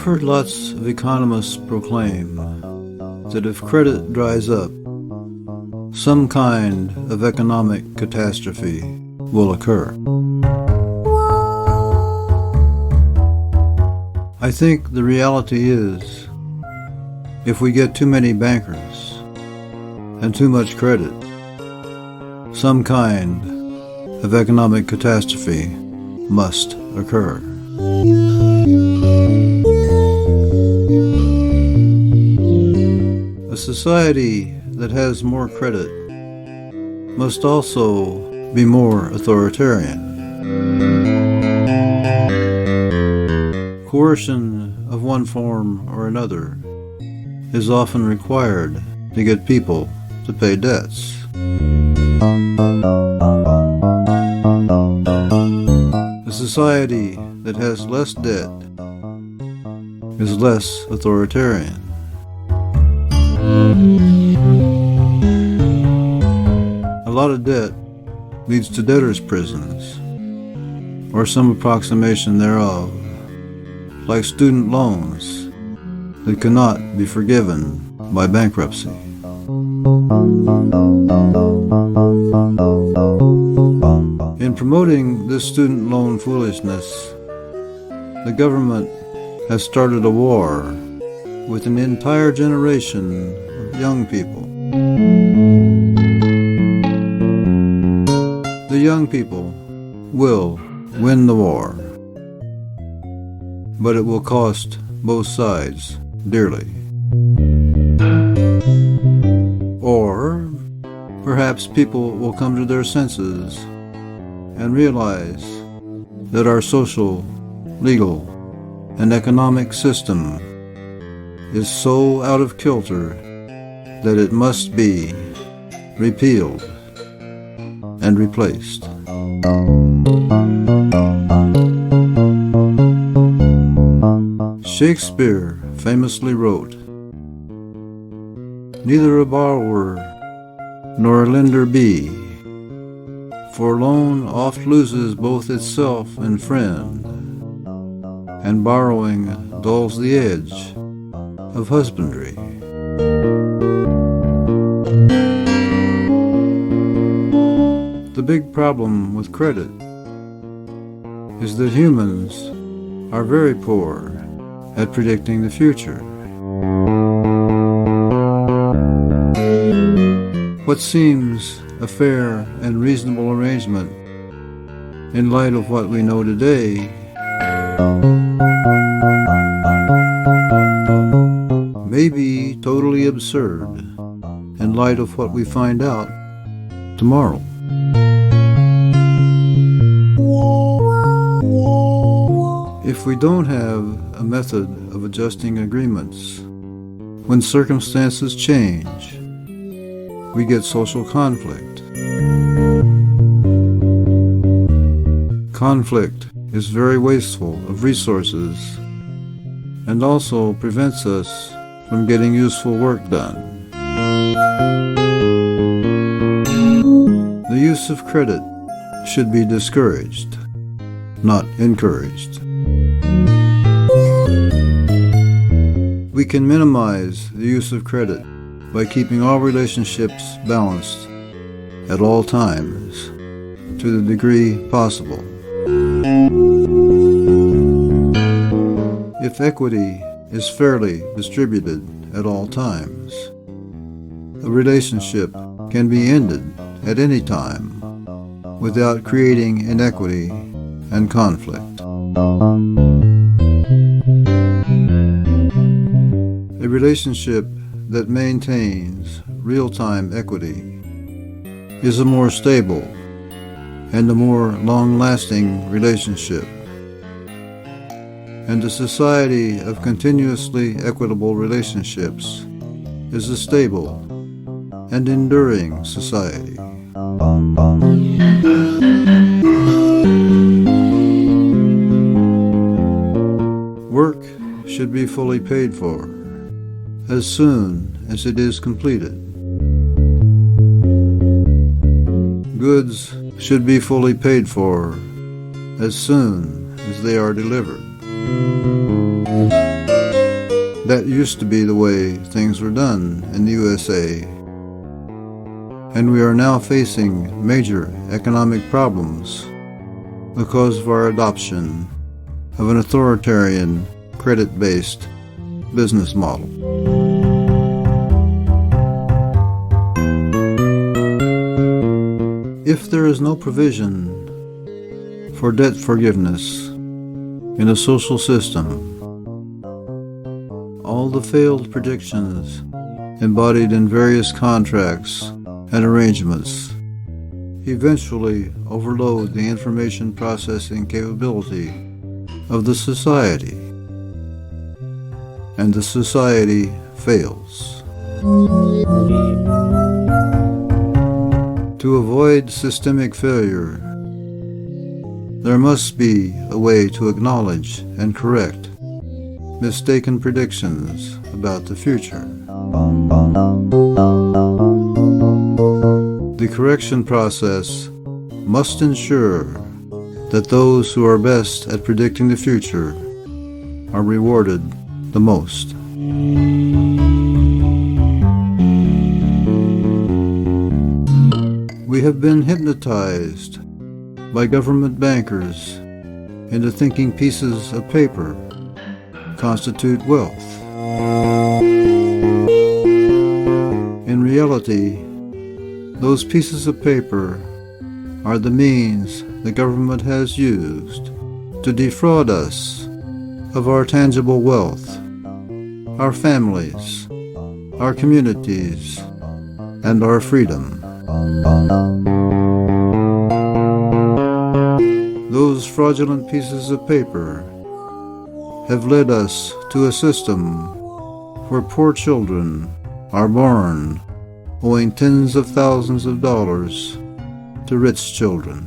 heard lots of economists proclaim that if credit dries up, some kind of economic catastrophe will occur. I think the reality is, if we get too many bankers and too much credit, some kind of economic catastrophe must occur. A society that has more credit must also be more authoritarian. Coercion of one form or another is often required to get people to pay debts. A society that has less debt is less authoritarian. A lot of debt leads to debtors' prisons, or some approximation thereof, like student loans that cannot be forgiven by bankruptcy. In promoting this student loan foolishness, the government has started a war with an entire generation of young people. The young people will win the war, but it will cost both sides dearly. Or perhaps people will come to their senses and realize that our social, legal, and economic system is so out of kilter that it must be repealed and replaced. Shakespeare famously wrote, "Neither a borrower nor a lender be, for loan oft loses both itself and friend, and borrowing dulls the edge of husbandry." The big problem with credit is that humans are very poor at predicting the future. What seems a fair and reasonable arrangement in light of what we know today may be totally absurd in light of what we find out tomorrow. If we don't have a method of adjusting agreements, when circumstances change, we get social conflict. Conflict is very wasteful of resources and also prevents us from getting useful work done. The use of credit should be discouraged, not encouraged. We can minimize the use of credit by keeping all relationships balanced at all times to the degree possible. If equity is fairly distributed at all times, a relationship can be ended at any time without creating inequity and conflict. A relationship that maintains real-time equity is a more stable and a more long-lasting relationship. And a society of continuously equitable relationships is a stable and enduring society. Work should be fully paid for as soon as it is completed. Goods should be fully paid for as soon as they are delivered. That used to be the way things were done in the USA, and we are now facing major economic problems because of our adoption of an authoritarian, credit-based business model. If there is no provision for debt forgiveness in a social system, all the failed predictions embodied in various contracts and arrangements eventually overload the information processing capability of the society, and the society fails. To avoid systemic failure, there must be a way to acknowledge and correct mistaken predictions about the future. The correction process must ensure that those who are best at predicting the future are rewarded the most. We have been hypnotized by government bankers into thinking pieces of paper constitute wealth. In reality, those pieces of paper are the means the government has used to defraud us of our tangible wealth, our families, our communities, and our freedom. Those fraudulent pieces of paper have led us to a system where poor children are born owing tens of thousands of dollars to rich children.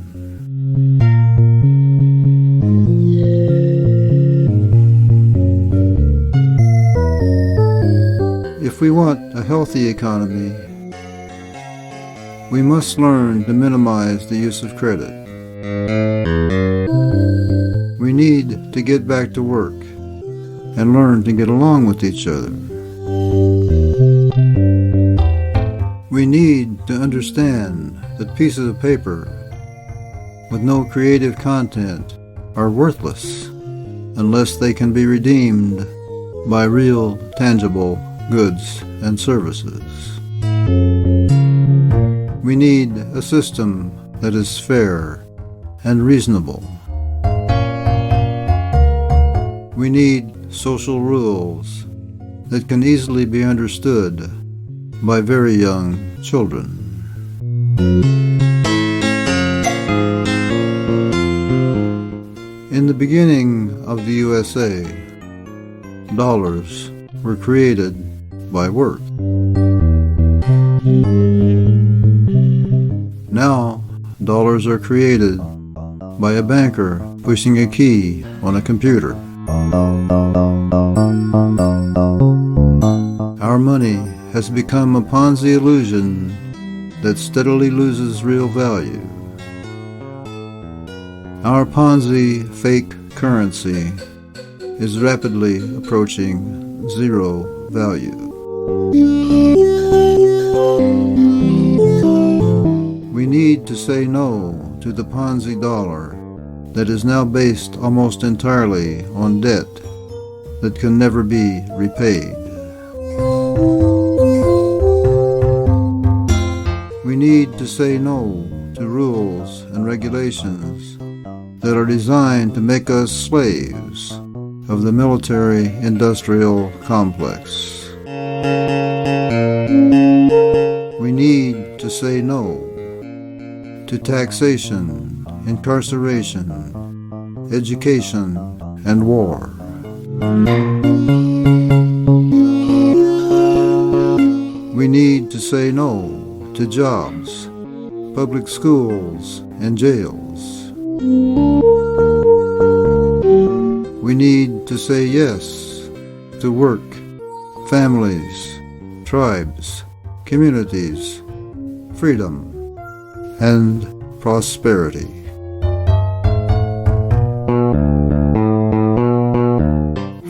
If we want a healthy economy, we must learn to minimize the use of credit. We need to get back to work and learn to get along with each other. We need to understand that pieces of paper with no creative content are worthless unless they can be redeemed by real, tangible goods and services. We need a system that is fair and reasonable. We need social rules that can easily be understood by very young children. In the beginning of the USA, dollars were created by work. Now, dollars are created by a banker pushing a key on a computer. Our money has become a Ponzi illusion that steadily loses real value. Our Ponzi fake currency is rapidly approaching zero value. We need to say no to the Ponzi dollar that is now based almost entirely on debt that can never be repaid. We need to say no to rules and regulations that are designed to make us slaves of the military-industrial complex. We need to say no to taxation, incarceration, education, and war. We need to say no to jobs, public schools, and jails. We need to say yes to work, families, tribes, communities, freedom, and prosperity.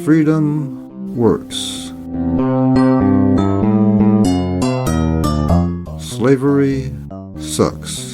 Freedom works. Slavery sucks.